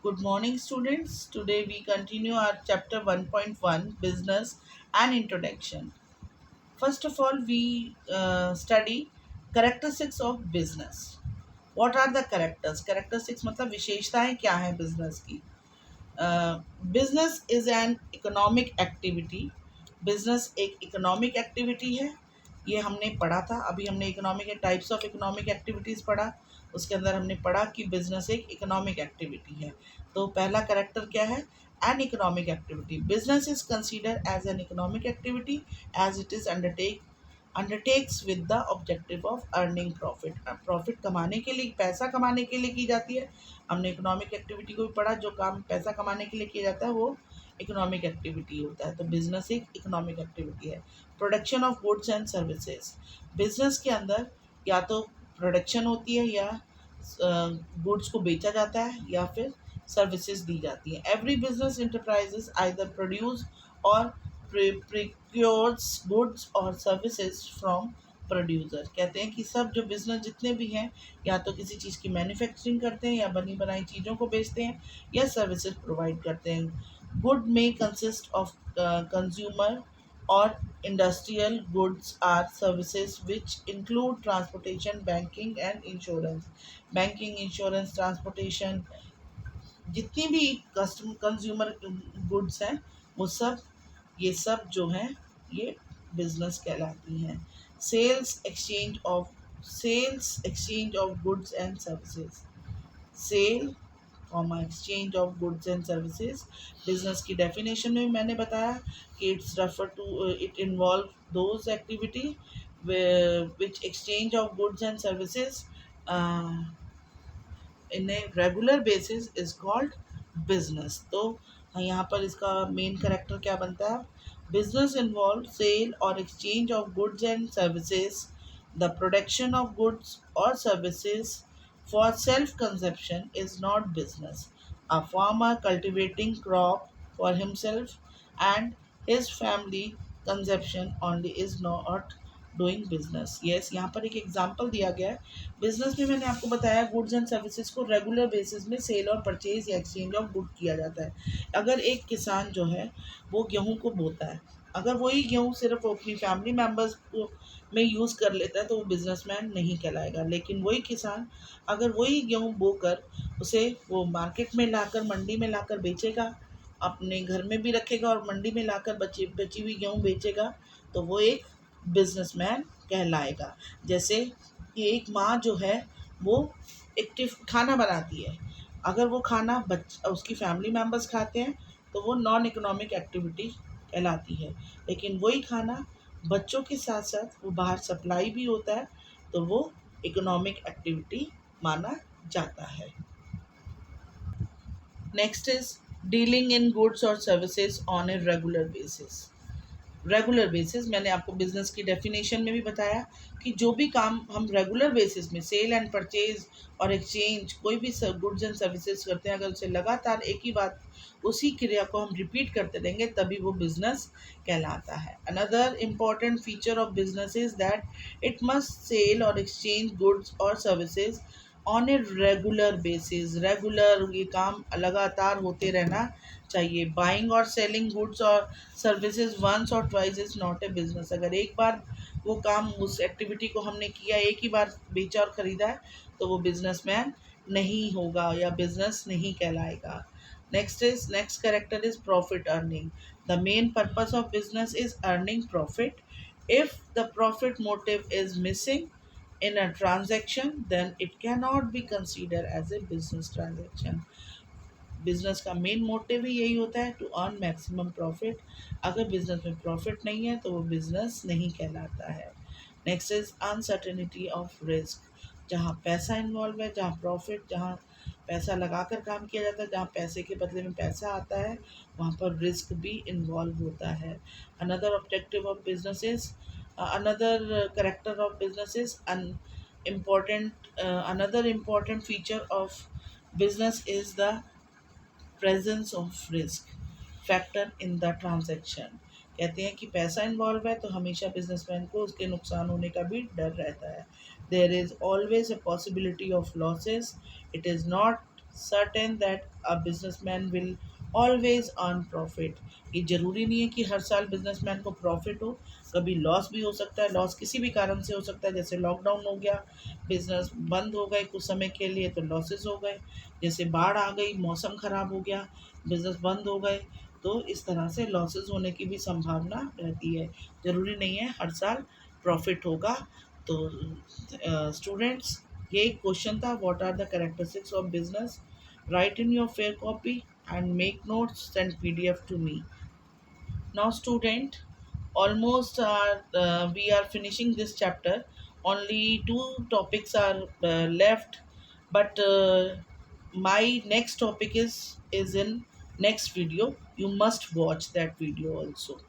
Good morning, students. Today we continue our chapter 1.1 Business and Introduction. First of all, we study characteristics of business. What are the characters? Characteristics मतलब विशेषताएं क्या हैं business की? Business is an economic activity. Business एक economic activity है। ये हमने पढ़ा था, अभी हमने economic types of economic activities पढ़ा। उसके अंदर हमने पढ़ा कि बिजनेस एक इकोनॉमिक एक्टिविटी है। तो पहला करेक्टर क्या है? An economic activity. Business is consider as an economic activity as it is undertakes with the objective of earning profit. Profit कमाने के लिए, पैसा कमाने के लिए की जाती है। हमने इकोनॉमिक एक्टिविटी को भी पढ़ा, जो काम पैसा कमाने के लिए किया जाता है वो इकोनॉमिक एक्टिविटी होता है। तो बिजनेस एक इकोनॉमिक एक्टिविटी है। Production of goods and services. Business के अंदर या तो प्रोडक्शन होती है या गुड्स को बेचा जाता है या फिर सर्विसेज दी जाती है। Every business enterprises either produce और प्रिक्योर्स गुड्स और सर्विसेज फ्रॉम प्रोड्यूसर। कहते हैं कि सब जो बिजनेस जितने भी हैं या तो किसी चीज़ की मैन्युफैक्चरिंग करते हैं या बनी बनाई चीज़ों को बेचते हैं या सर्विसेज प्रोवाइड करते हैं। गुड में कंसिस्ट ऑफ कंज्यूमर और industrial goods are services which include transportation, banking and insurance. Banking, insurance, transportation, जितनी भी कंज्यूमर गुड्स हैं वो सब, ये सब जो हैं ये बिजनेस कहलाती हैं। Sales exchange of goods and services. Sale comma exchange of goods and services. Business की डेफिनेशन में भी मैंने बताया कि it involve those activity which exchange of goods and services in a regular basis is called business. तो यहाँ पर इसका मेन करेक्टर क्या बनता है? बिजनेस इन्वॉल्व सेल और exchange of goods and services, the production of goods और services for self consumption is not business. A farmer cultivating crop for himself and his family consumption only is not doing business. Yes, यहाँ पर एक example दिया गया है। Business में मैंने आपको बताया गुड्स एंड सर्विसेज को रेगुलर बेसिस में सेल और परचेज या एक्सचेंज ऑफ गुड किया जाता है। अगर एक किसान जो है वो गेहूं को बोता है, अगर वही गेहूं सिर्फ वो अपनी फैमिली मेम्बर्स को में यूज़ कर लेता है तो वो बिजनेसमैन नहीं कहलाएगा। लेकिन वही किसान अगर वही गेहूं बोकर उसे वो मार्केट में लाकर, मंडी में लाकर बेचेगा, अपने घर में भी रखेगा और मंडी में लाकर बची हुई गेहूं बेचेगा, तो वो एक बिजनेसमैन कहलाएगा। जैसे कि एक माँ जो है वो खाना बनाती है, अगर वो खाना उसकी फैमिली मेम्बर्स खाते हैं तो वो नॉन इकोनॉमिक एक्टिविटी कहलाती है। लेकिन वही खाना बच्चों के साथ साथ वो बाहर सप्लाई भी होता है तो वो इकोनॉमिक एक्टिविटी माना जाता है। Next is dealing in goods और services on a regular basis. Regular basis, मैंने आपको बिजनेस की डेफिनेशन में भी बताया कि जो भी काम हम रेगुलर बेसिस में सेल एंड परचेज और एक्सचेंज कोई भी गुड्स एंड सर्विसेज करते हैं, अगर उसे लगातार एक ही बात, उसी क्रिया को हम रिपीट करते रहेंगे तभी वो बिजनेस कहलाता है। Another important feature of business is that it must sell और एक्सचेंज गुड्स और services on a regular basis. Regular, ये काम लगातार होते रहना चाहिए। बाइंग और सेलिंग गुड्स और सर्विसेज वंस और twice is not a business. अगर एक बार वो काम, उस एक्टिविटी को हमने किया, एक ही बार बेचा और ख़रीदा है तो वो बिजनेसमैन नहीं होगा या बिजनेस नहीं कहलाएगा। Next character is profit earning. The main purpose of business is earning profit. If the profit motive is missing in a transaction then it cannot be considered as a business transaction. Business का main motive ही यही होता है, to earn maximum profit. अगर business में profit नहीं है तो वो बिजनेस नहीं कहलाता है। Next is uncertainty of risk. जहाँ पैसा इन्वॉल्व है, जहाँ प्रॉफिट, जहाँ पैसा लगाकर काम किया जाता है, जहाँ पैसे के बदले में पैसा आता है, वहाँ पर रिस्क भी इन्वॉल्व होता है। Another objective of business is another character of business is another important feature of business is the presence of risk factor in the transaction। कहते हैं कि पैसा इन्वॉल्व है तो हमेशा बिजनेसमैन को उसके नुकसान होने का भी डर रहता है। There is always a possibility of losses. It is not certain that a businessman will always earn profit. ये ज़रूरी नहीं है कि हर साल बिजनेसमैन को प्रॉफिट हो, कभी लॉस भी हो सकता है। लॉस किसी भी कारण से हो सकता है, जैसे लॉकडाउन हो गया, बिजनेस बंद हो गए कुछ समय के लिए तो लॉसेस हो गए। जैसे बाढ़ आ गई, मौसम ख़राब हो गया, बिजनेस बंद हो गए, तो इस तरह से लॉसेस होने की भी संभावना रहती है। ज़रूरी नहीं है हर साल प्रॉफिट होगा। तो स्टूडेंट्स, ये एक क्वेश्चन था, what are the characteristics of business. Write in your fair copy and make notes, send PDF to me. Now student, almost we are finishing this chapter. Only two topics are left, but my next topic is in next video. You must watch that video also.